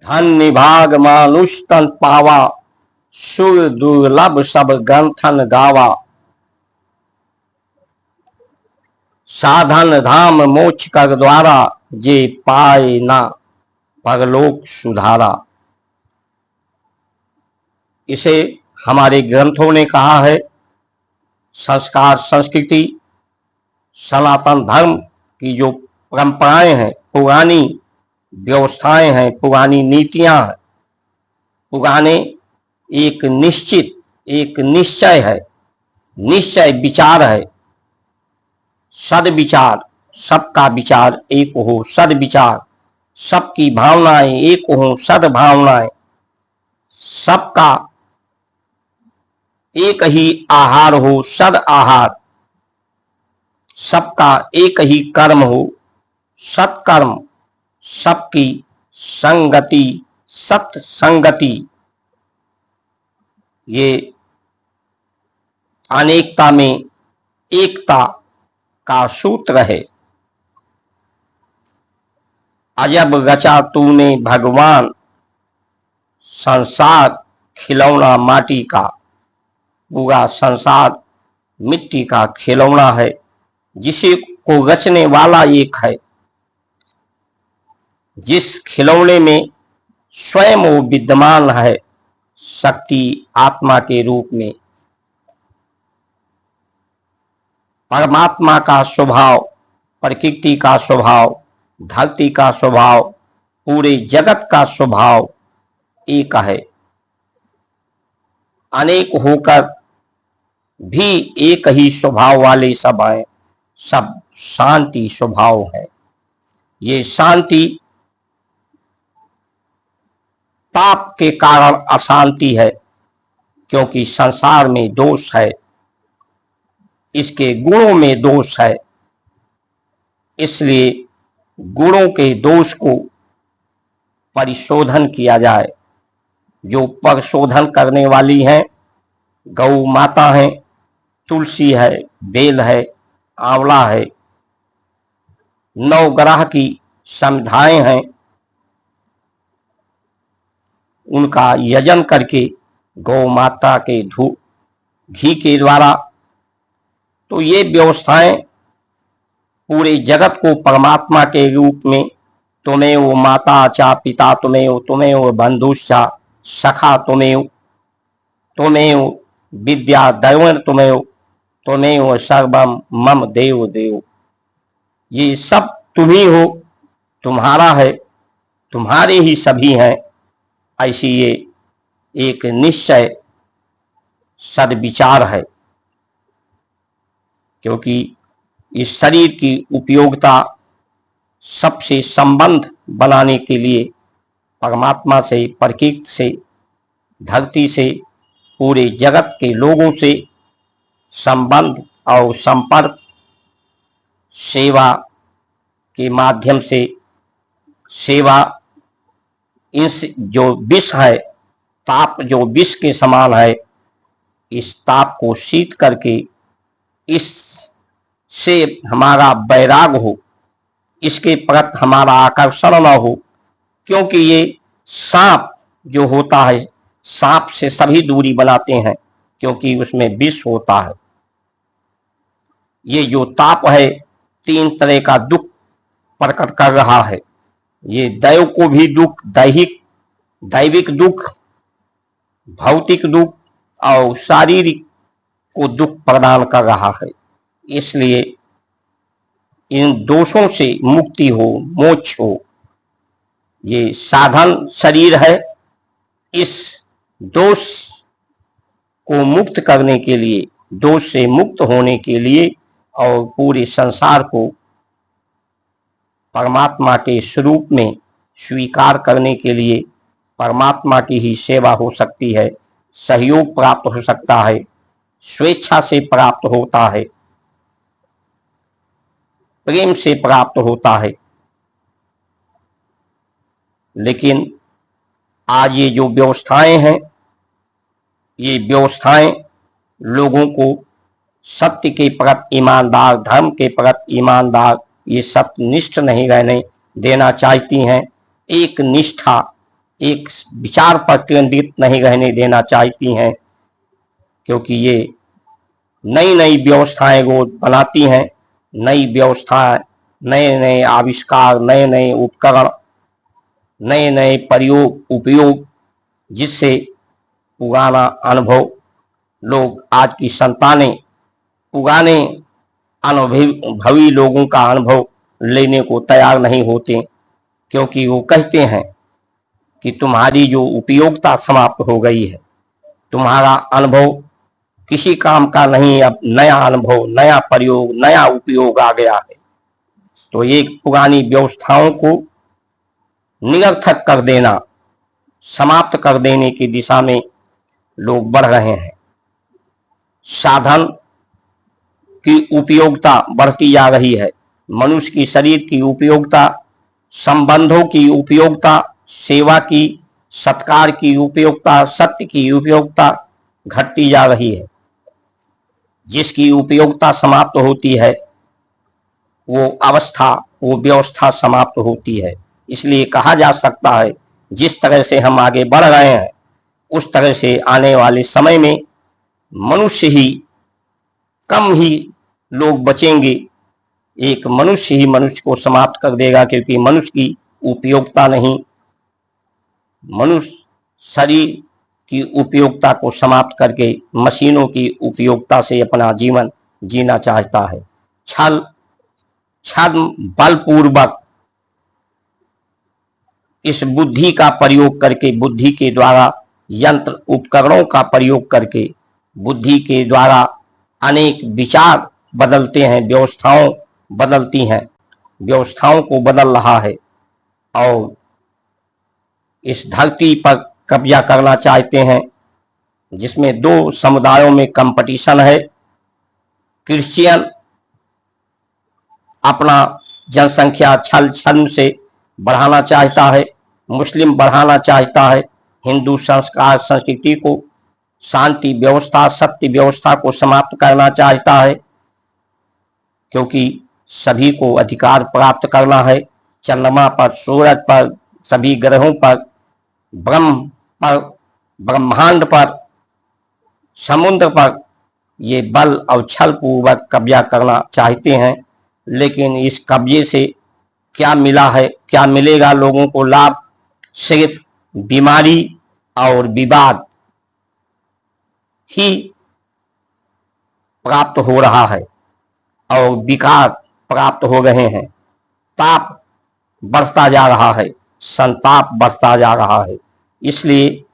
धन्य भाग मानुष तन पावा, सुर दुर्लभ सब ग्रंथन गावा। साधन धाम मोक्ष कर द्वारा, जे पाए ना परलोक सुधारा। इसे हमारे ग्रंथों ने कहा है। संस्कार संस्कृति सनातन धर्म की जो परंपराएं हैं, पुरानी व्यवस्थाएं हैं, पुरानी नीतियां हैं, पुराने एक निश्चित एक निश्चय है, निश्चय विचार है, सद्विचार, सबका विचार एक हो, सद्विचार, सबकी भावनाएं एक हो, सद्भावनाएं, सबका एक ही आहार हो, सद आहार, सबका एक ही कर्म हो, सत्कर्म, सबकी संगति, सत्संगति। ये अनेकता में एकता का सूत्र है। अजब रचा तूने भगवान, संसार खिलौना माटी का। पूरा संसार मिट्टी का खिलौना है, जिसे को रचने वाला एक है, जिस खिलौने में स्वयं वो विद्यमान है, शक्ति आत्मा के रूप में। परमात्मा का स्वभाव, प्रकृति का स्वभाव, धरती का स्वभाव, पूरे जगत का स्वभाव एक है। अनेक होकर भी एक ही स्वभाव वाले सब हैं, सब शांति स्वभाव है। ये शांति ताप के कारण अशांति है, क्योंकि संसार में दोष है, इसके गुणों में दोष है। इसलिए गुणों के दोष को परिशोधन किया जाए। जो परिशोधन करने वाली हैं, गौ माता है, तुलसी है, बेल है, आंवला है, नवग्रह की संध्याएं हैं, उनका यजन करके गौ माता के घी के द्वारा, तो ये व्यवस्थाएं पूरे जगत को परमात्मा के रूप में, तुमेव माता चा पिता तुमेव बंधुश्चा सखा तुमेव विद्या दैवन तुमेव सर्वम मम देव देव। ये सब तुम ही हो, तुम्हारा है, तुम्हारे ही सभी हैं। ऐसी ये एक निश्चय सद्विचार है, क्योंकि इस शरीर की उपयोगिता सबसे संबंध बनाने के लिए, परमात्मा से, प्रकृति से, धरती से, पूरे जगत के लोगों से संबंध और संपर्क, सेवा के माध्यम से, सेवा इस जो विष है, ताप जो विष के समान है, इस ताप को शीत करके इससे हमारा वैराग हो, इसके प्रति हमारा आकर्षण न हो। क्योंकि ये सांप जो होता है, सांप से सभी दूरी बनाते हैं, क्योंकि उसमें विष होता है। ये जो ताप है, 3 तरह का दुख प्रकट कर रहा है। ये दैव को भी दुख, दैविक दुख, भौतिक दुख और शारीरिक को दुख प्रदान कर रहा है। इसलिए इन दोषों से मुक्ति हो, मोक्ष हो। ये साधन शरीर है। इस दोष को मुक्त करने के लिए, दोष से मुक्त होने के लिए और पूरे संसार को परमात्मा के स्वरूप में स्वीकार करने के लिए परमात्मा की ही सेवा हो सकती है, सहयोग प्राप्त हो सकता है, स्वेच्छा से प्राप्त होता है, प्रेम से प्राप्त होता है। लेकिन आज ये जो व्यवस्थाएं हैं, ये व्यवस्थाएं लोगों को सत्य के प्रति ईमानदार, धर्म के प्रति ईमानदार, ये सत्यनिष्ठ नहीं रहने देना चाहती हैं। एक निष्ठा, एक विचार पर केंद्रित नहीं रहने देना चाहती हैं, क्योंकि ये नई नई व्यवस्थाएं वो बनाती हैं, नई व्यवस्थाएं, नए नए आविष्कार, नए नए उपकरण, नए नए उपयोग, जिससे पुराना अनुभव लोग, आज की संतानें पुराने अनुभवी लोगों का अनुभव लेने को तैयार नहीं होते, क्योंकि वो कहते हैं कि तुम्हारी जो उपयोगिता समाप्त हो गई है, तुम्हारा अनुभव किसी काम का नहीं, अब नया अनुभव, नया प्रयोग, नया उपयोग आ गया है। तो ये पुरानी व्यवस्थाओं को निरर्थक कर देना, समाप्त कर देने की दिशा में लोग बढ़ रहे हैं। साधन की उपयोगिता बढ़ती जा रही है, मनुष्य की शरीर की उपयोगिता, संबंधों की उपयोगिता, सेवा की, सत्कार की उपयोगिता, सत्य की उपयोगिता घटती जा रही है। जिसकी उपयोगिता समाप्त होती है, वो अवस्था, वो व्यवस्था समाप्त होती है। इसलिए कहा जा सकता है, जिस तरह से हम आगे बढ़ रहे हैं, उस तरह से आने वाले समय में मनुष्य ही, कम ही लोग बचेंगे। एक मनुष्य ही मनुष्य को समाप्त कर देगा, क्योंकि मनुष्य की उपयोगिता नहीं, मनुष्य शरीर की उपयोगिता को समाप्त करके मशीनों की उपयोगिता से अपना जीवन जीना चाहता है। छल बलपूर्वक इस बुद्धि का प्रयोग करके, बुद्धि के द्वारा यंत्र उपकरणों का प्रयोग करके, बुद्धि के द्वारा अनेक विचार बदलते हैं, व्यवस्थाओं बदलती हैं, व्यवस्थाओं को बदल रहा है और इस धरती पर कब्जा करना चाहते हैं, जिसमें दो समुदायों में कंपटीशन है। क्रिश्चियन अपना जनसंख्या छल से बढ़ाना चाहता है, मुस्लिम बढ़ाना चाहता है, हिंदू संस्कार संस्कृति को, शांति व्यवस्था, सत्य व्यवस्था को समाप्त करना चाहता है, क्योंकि सभी को अधिकार प्राप्त करना है। चंद्रमा पर, सूरज पर, सभी ग्रहों पर, ब्रह्मांड पर, समुद्र पर ये बल और छल पूर्वक कब्जा करना चाहते हैं। लेकिन इस कब्जे से क्या मिला है, क्या मिलेगा लोगों को लाभ? सिर्फ बीमारी और विवाद ही प्राप्त हो रहा है और विकार प्राप्त हो रहे हैं। ताप बढ़ता जा रहा है, संताप बढ़ता जा रहा है। इसलिए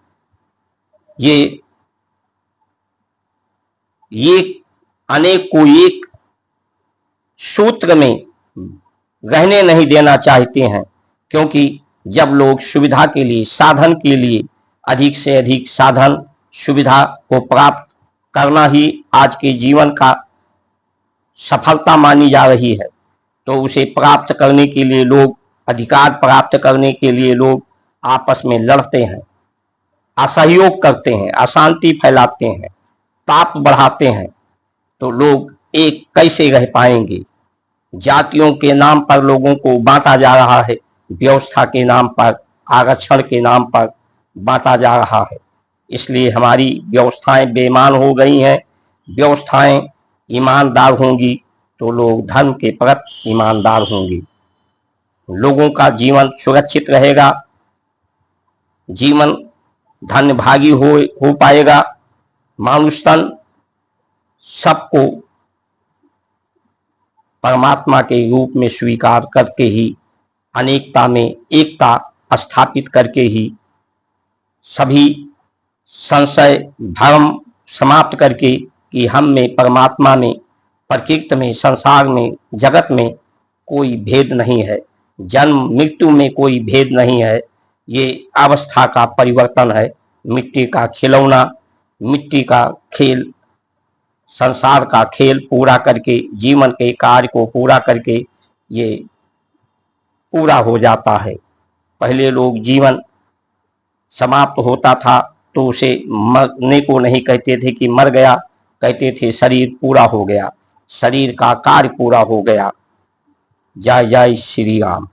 ये अनेक को एक सूत्र में रहने नहीं देना चाहते हैं, क्योंकि जब लोग सुविधा के लिए, साधन के लिए, अधिक से अधिक साधन सुविधा को प्राप्त करना ही आज के जीवन का सफलता मानी जा रही है, तो उसे प्राप्त करने के लिए लोग, अधिकार प्राप्त करने के लिए लोग आपस में लड़ते हैं, असहयोग करते हैं, अशांति फैलाते हैं, ताप बढ़ाते हैं। तो लोग एक कैसे रह पाएंगे? जातियों के नाम पर लोगों को बांटा जा रहा है, व्यवस्था के नाम पर, आरक्षण के नाम पर बांटा जा रहा है। इसलिए हमारी व्यवस्थाएं बेईमान हो गई हैं। व्यवस्थाएं ईमानदार होंगी तो लोग धर्म के प्रति ईमानदार होंगे, लोगों का जीवन सुरक्षित रहेगा, जीवन धन्यभागी हो पाएगा। मानुष तन सबको परमात्मा के रूप में स्वीकार करके ही, अनेकता में एकता स्थापित करके ही, सभी संशय भ्रम समाप्त करके कि हम में, परमात्मा में, प्रकृति में, संसार में, जगत में कोई भेद नहीं है, जन्म मृत्यु में कोई भेद नहीं है। ये अवस्था का परिवर्तन है, मिट्टी का खिलौना, मिट्टी का खेल, संसार का खेल पूरा करके, जीवन के कार्य को पूरा करके ये पूरा हो जाता है। पहले लोग जीवन समाप्त होता था तो उसे मरने को नहीं कहते थे कि मर गया, कहते थे शरीर पूरा हो गया, शरीर का कार्य पूरा हो गया। जय जय श्री राम।